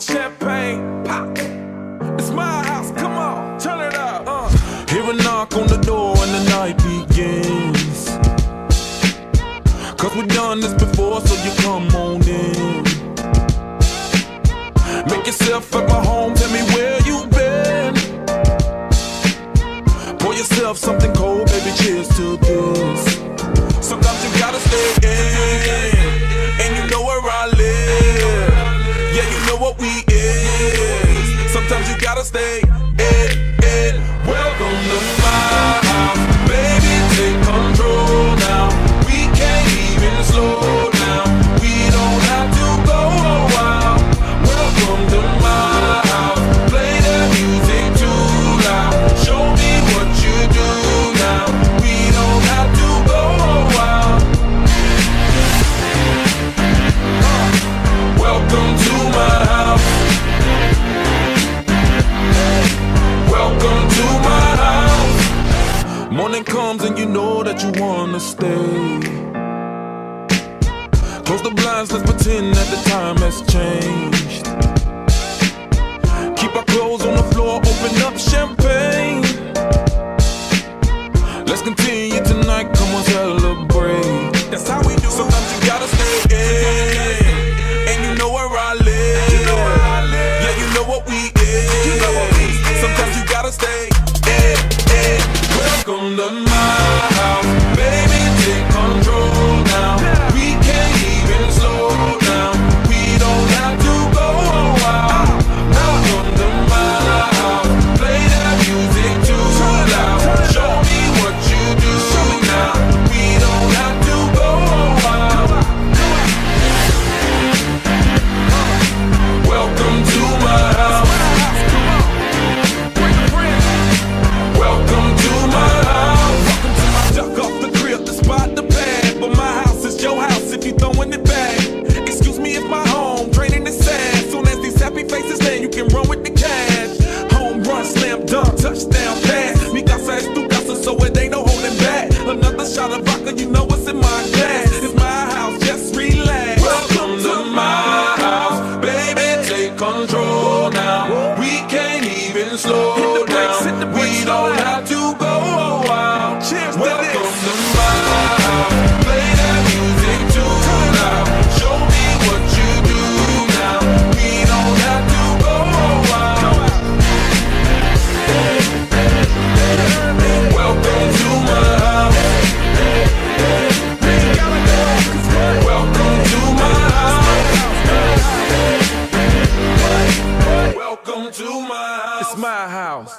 with champagne. Pop. It's my house, come on, turn it up. Hear a knock on the door and the night begins. Cause we've done this before, so you come on in. Make yourself at my home, tell me where you've been. Pour yourself something cold, baby, cheers to this. Sometimes you gotta stay in, and you know where I live. Yeah, you know what we is. Sometimes you gotta stay in. Welcome to my house, baby, take control now. We can't even slow down. We don't have to go a while. Welcome to my house, play the music too loud. Show me what you do now. We don't have to go a while. Welcome to my house. Welcome to my house. Morning comes and you know that you wanna stay. Close the blinds, let's pretend that the time has changed. Keep our clothes on the floor, open up champagne. Let's continue tonight, come on, celebrate. That's how we do. Sometimes you gotta stay in, and you know where I live. Yeah, you know what we is. Sometimes you gotta stay in. Welcome to my house, baby, take control now. We can't even slow down. We don't have to go a while. Welcome to my house, play that music too loud. Show me what you do now. We don't have to go a while. Welcome to my house. Welcome to my house. Duck off the crib to spot the bag, but my house is your house if you throwing it back. Excuse me if my home draining is sad. Soon as these happy faces land, you can run with the cash. Home run, slam dunk, touchdown pass. Mi casa es tu casa, so it ain't no holding back. Another shot of vodka, you know what's in my glass. It's my house, just relax. Welcome to my house, baby, take control now. We can't even slow down. We don't have to go a while. Welcome to my house, play that music too loud. Show me what you do now. We don't have to go a while. Welcome to my house. Welcome to my house. Welcome to my house. It's my house.